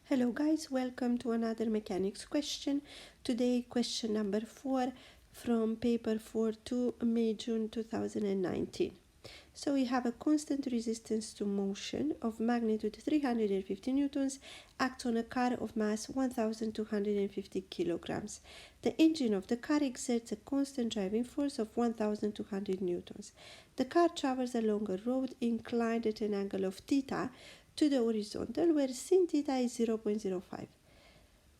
Hello guys, welcome to another mechanics question. Today question number 4 from paper 4 May June 2019. So we have a constant resistance to motion of magnitude 350 newtons acts on a car of mass 1250 kilograms. The engine of the car exerts a constant driving force of 1200 newtons. The car travels along a road inclined at an angle of theta to the horizontal where sin theta is 0.05.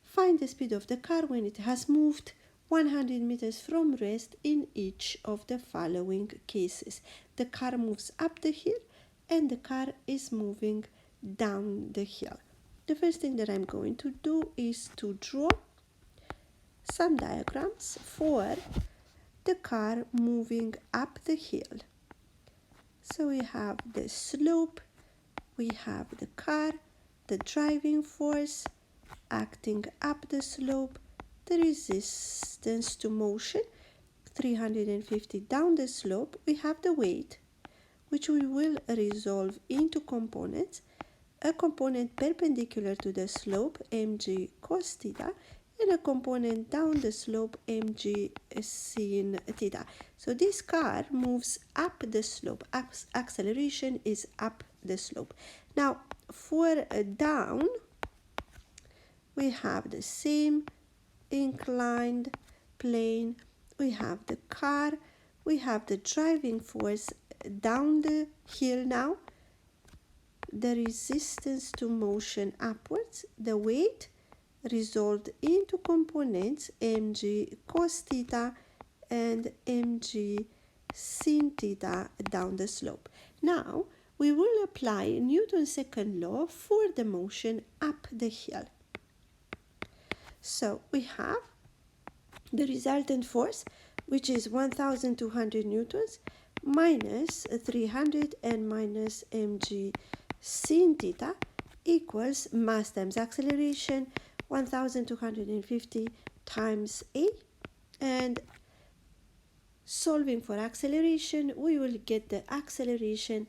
Find the speed of the car when it has moved 100 meters from rest in each of the following cases. The car moves up the hill and the car is moving down the hill. The first thing that I'm going to do is to draw some diagrams for the car moving up the hill. So we have the slope, we have the car, the driving force acting up the slope, the resistance to motion 350 down the slope. We have the weight, which we will resolve into components. A component perpendicular to the slope, mg cos theta, and a component down the slope, mg sin theta. So this car moves up the slope. Acceleration is up the slope. Now for down, we have the same inclined plane. We have the car. We have the driving force down the hill now. The resistance to motion upwards, the weight resolved into components mg cos theta and mg sin theta down the slope. Now we will apply Newton's second law for the motion up the hill. So we have the resultant force, which is 1200 newtons minus 300 and minus mg sin theta equals mass times acceleration 1250 times a, and solving for acceleration we will get the acceleration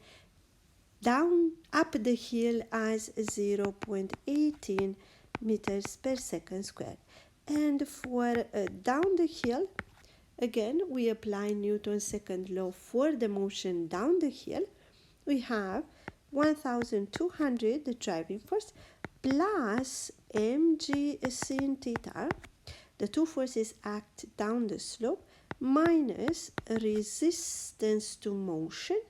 down up the hill as 0.18 meters per second squared. And for down the hill, again we apply Newton's second law for the motion down the hill. We have 1200, the driving force, plus mg sin theta, the two forces act down the slope, minus resistance to motion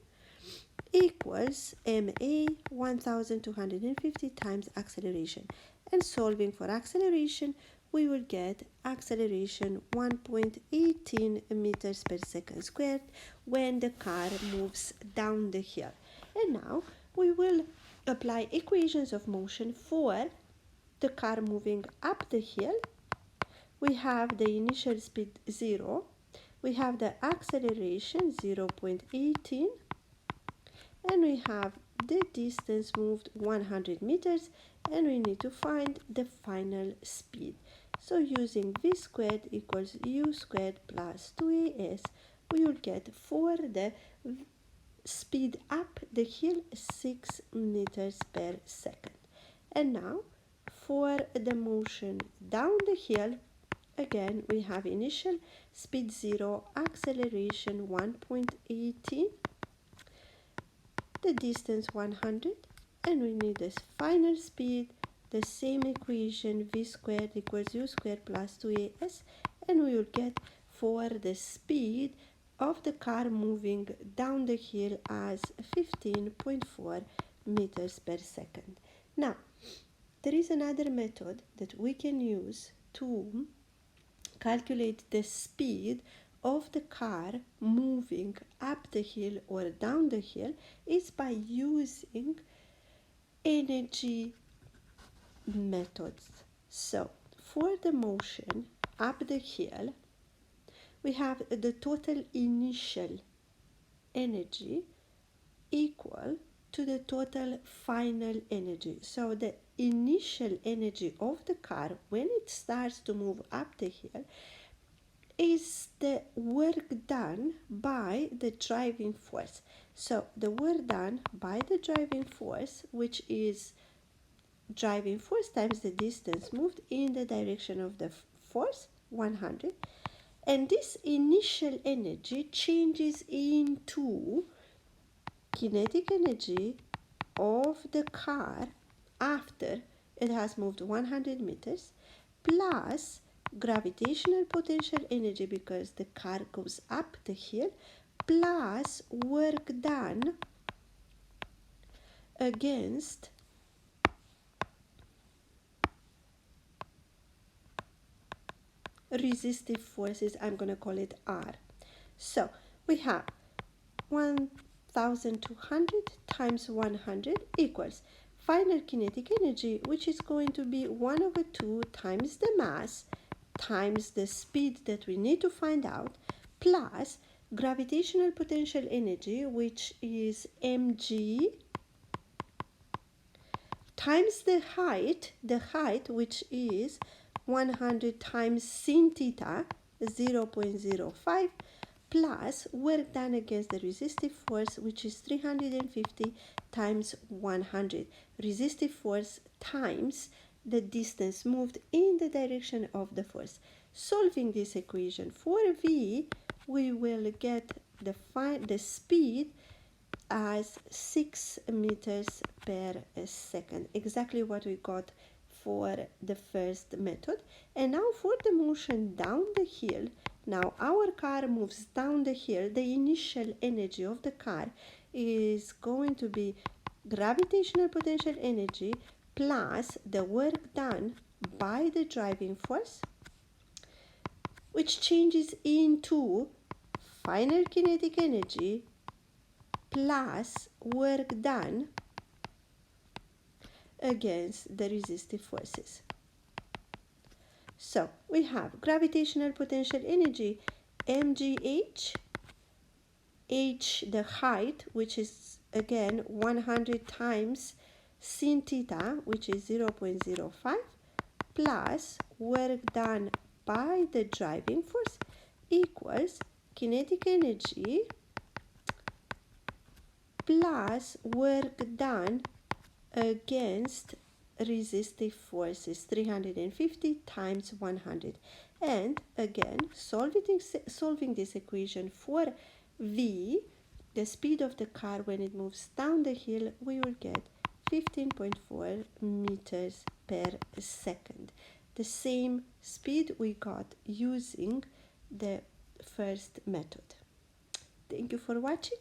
equals ma 1250 times acceleration. And solving for acceleration, we will get acceleration 1.18 meters per second squared when the car moves down the hill. And now we will apply equations of motion for the car moving up the hill. We have the initial speed 0, we have the acceleration 0.18, and we have the distance moved 100 meters, and we need to find the final speed. So using v squared equals u squared plus 2as, we will get for the speed up the hill 6 meters per second. And now for the motion down the hill, again we have initial speed 0, acceleration 1.18, the distance 100, and we need this final speed, the same equation, v squared equals u squared plus 2as, and we will get for the speed of the car moving down the hill as 15.4 meters per second. Now there is another method that we can use to calculate the speed of the car moving up the hill or down the hill is by using energy methods. So for the motion up the hill, we have the total initial energy equal to the total final energy. So the initial energy of the car when it starts to move up the hill is the work done by the driving force. So the work done by the driving force, which is driving force times the distance moved in the direction of the force, 100, and this initial energy changes into kinetic energy of the car after it has moved 100 meters plus gravitational potential energy because the car goes up the hill plus work done against resistive forces. I'm going to call it R. So we have 1200 times 100 equals final kinetic energy, which is going to be 1/2 times the mass times the speed that we need to find out, plus gravitational potential energy, which is mg, times the height which is 100 times sin theta, 0.05, plus work done against the resistive force, which is 350 times 100. Resistive force times the distance moved in the direction of the force. Solving this equation for V, we will get the speed as 6 meters per second, exactly what we got for the first method. And now for the motion down the hill, now our car moves down the hill. The initial energy of the car is going to be gravitational potential energy plus the work done by the driving force, which changes into final kinetic energy plus work done against the resistive forces. So we have gravitational potential energy mgh, h the height, which is again 100 times sin theta, which is 0.05, plus work done by the driving force equals kinetic energy plus work done against resistive forces, 350 times 100. And again, solving this equation for V, the speed of the car when it moves down the hill, we will get 15.4 meters per second. The same speed we got using the first method. Thank you for watching.